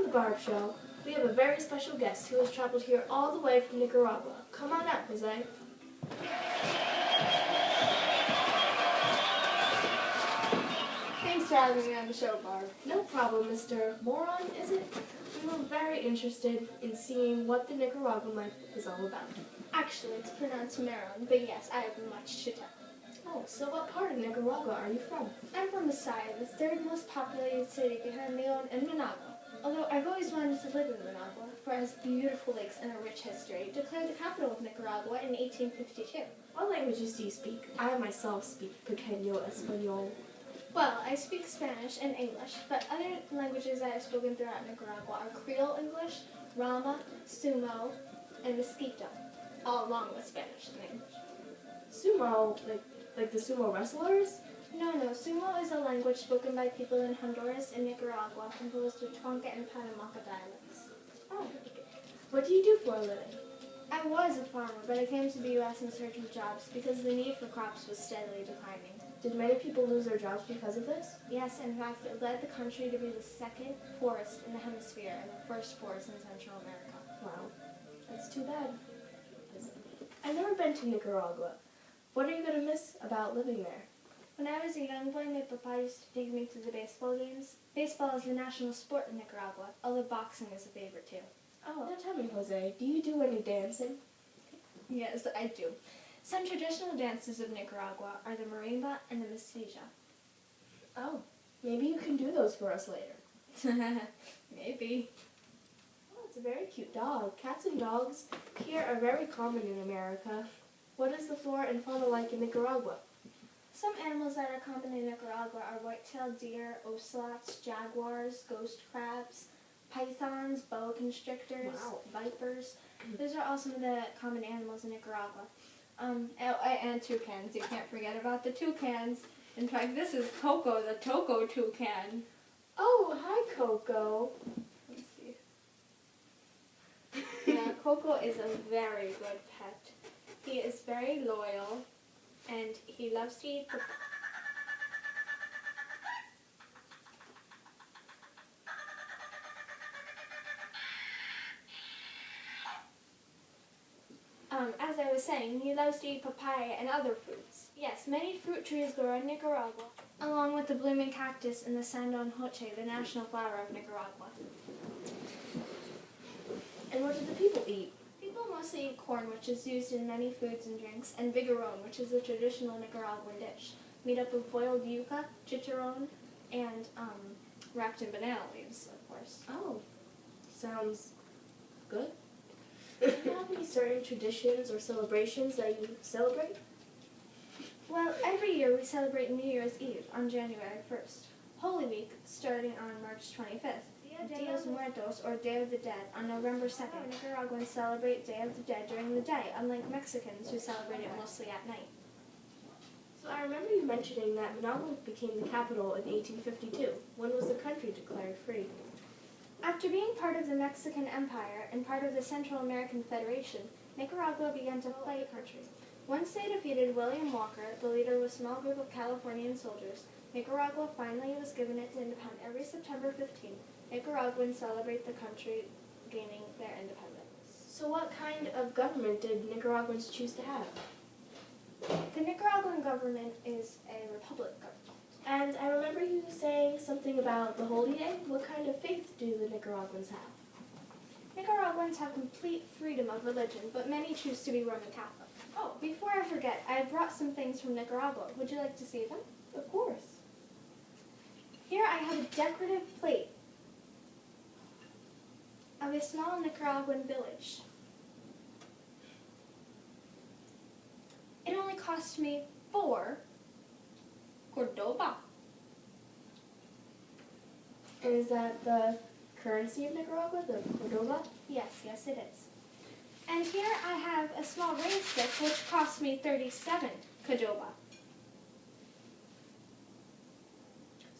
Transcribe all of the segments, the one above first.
the Barb Show. We have a very special guest who has traveled here all the way from Nicaragua. Come on up, Jose. Thanks for having me on the show, Barb. No problem, Mr. Marron, is it? We were very interested in seeing what the Nicaraguan life is all about. Actually, it's pronounced Marron, but yes, I have much to tell. Oh, so what part of Nicaragua are you from? I'm from Masaya, the third most populated city behind Leon and Managua. Although I've always wanted to live in Managua, for it has beautiful lakes and a rich history, declared the capital of Nicaragua in 1852. What languages do you speak? I myself speak Pequeño Español. Well, I speak Spanish and English, but other languages that I've spoken throughout Nicaragua are Creole English, Rama, Sumo, and Mosquito, all along with Spanish and English. Sumo, like the sumo wrestlers? No, Sumo is a language spoken by people in Honduras and Nicaragua, composed of Tonka and Panamaca dialects. Oh, what do you do for a living? I was a farmer, but I came to the U.S. in search of jobs because the need for crops was steadily declining. Did many people lose their jobs because of this? Yes, in fact, it led the country to be the second poorest in the hemisphere and the first poorest in Central America. Wow, that's too bad. I've never been to Nicaragua. What are you going to miss about living there? When I was a young boy, my papa used to take me to the baseball games. Baseball is the national sport in Nicaragua, although boxing is a favorite too. Oh, now tell me, Jose, do you do any dancing? Yes, I do. Some traditional dances of Nicaragua are the marimba and the mestiza. Oh, maybe you can do those for us later. Maybe. Oh, it's a very cute dog. Cats and dogs here are very common in America. What is the flora and fauna like in Nicaragua? Some animals that are common in Nicaragua are white-tailed deer, ocelots, jaguars, ghost crabs, pythons, boa constrictors, vipers. Those are all some of the common animals in Nicaragua. And toucans. You can't forget about the toucans. In fact, this is Coco, the Toco toucan. Oh, hi, Coco. Let's see. Yeah, Coco is a very good pet. He is very loyal, and he loves to eat the... As I was saying, he loves to eat papaya and other fruits. Yes, many fruit trees grow in Nicaragua, along with the blooming cactus and the sandon hoche, the national flower of Nicaragua. And what do the people eat? People mostly eat corn, which is used in many foods and drinks, and bigarron, which is a traditional Nicaraguan dish, made up of boiled yuca, chicharron, and wrapped in banana leaves, of course. Oh, sounds good. Do you have any certain traditions or celebrations that you celebrate? Well, every year we celebrate New Year's Eve on January 1st, Holy Week starting on March 25th, Dia de los Muertos, or Day of the Dead, on November 2nd. Nicaraguans celebrate Day of the Dead during the day, unlike Mexicans who celebrate it mostly at night. So I remember you mentioning that Managua became the capital in 1852. When was the country declared free? After being part of the Mexican Empire and part of the Central American Federation, Nicaragua began to play country. Once they defeated William Walker, the leader of a small group of Californian soldiers, Nicaragua finally was given its independence. Every September 15th, Nicaraguans celebrate the country gaining their independence. So what kind of government did Nicaraguans choose to have? The Nicaraguan government is a republic government. And I remember you saying something about the Holy Day. What kind of faith do the Nicaraguans have? Nicaraguans have complete freedom of religion, but many choose to be Roman Catholic. Oh, before I forget, I brought some things from Nicaragua. Would you like to see them? Of course. Here I have a decorative plate of a small Nicaraguan village. It only cost me 4 Cordoba. And is that the currency of Nicaragua, the Cordoba? Yes, it is. And here I have a small rain stick, which cost me 37 Cordoba.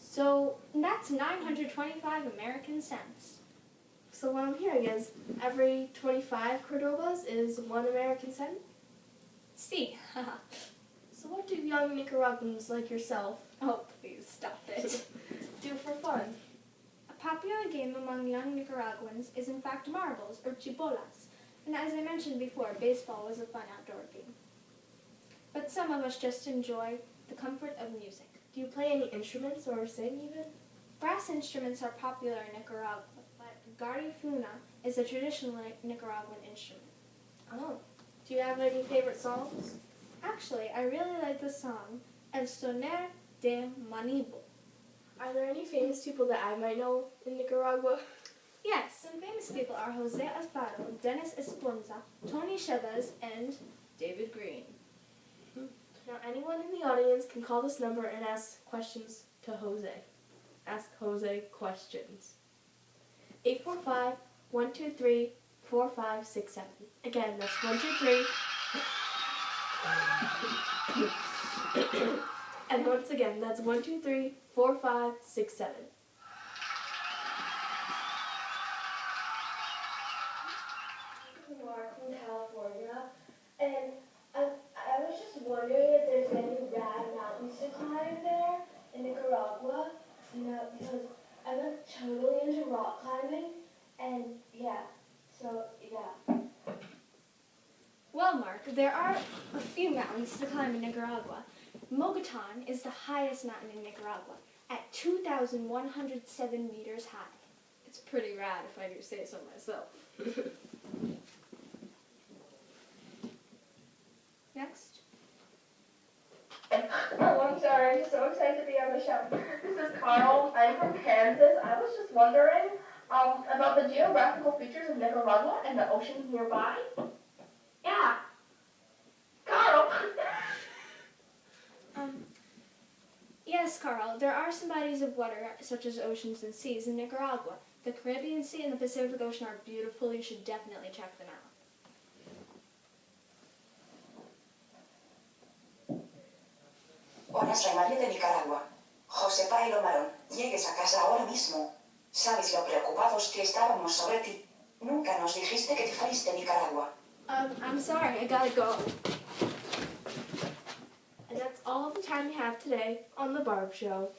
So that's 925 American cents. So what I'm hearing is every 25 Cordobas is 1 American cent? See. So what do young Nicaraguans like yourself Oh, please stop it. do for fun? A popular game among young Nicaraguans is in fact marbles, or chibolas, and as I mentioned before, baseball was a fun outdoor game. But some of us just enjoy the comfort of music. Do you play any instruments or sing even? Brass instruments are popular in Nicaragua, but garifuna is a traditional Nicaraguan instrument. Oh. Do you have any favorite songs? Actually, I really like the song El Soner de Manibo. Are there any famous people that I might know in Nicaragua? Yes, some famous people are Jose Alfaro, Dennis Esponza, Tony Chavez, and David Green. Now, anyone in the audience can call this number and ask questions to Jose. Ask Jose questions. 845-123-4567. Again, that's 123. And once again, that's 123-4567. Mark from California, and I was just wondering if there's any rad mountains to climb there in Nicaragua, because I'm totally into rock climbing, and yeah. Well, Mark, there are a few mountains to climb in Nicaragua. Mogotan is the highest mountain in Nicaragua, at 2,107 meters high. It's pretty rad if I do say so myself. Next. Oh, I'm sorry. I'm so excited to be on the show. This is Carl. I'm from Kansas. I was just wondering about the geographical features of Nicaragua and the oceans nearby. Yeah. Carl. Yes, Carl, there are some bodies of water, such as oceans and seas, in Nicaragua. The Caribbean Sea and the Pacific Ocean are beautiful. You should definitely check them out. Hola, soy María de Nicaragua. Josepa y Marron, llegues a casa ahora mismo. ¿Sabes lo preocupados que estábamos sobre ti? Nunca nos dijiste que te fuiste a Nicaragua. I'm sorry, I gotta go. And that's all the time we have today on The Barb Show.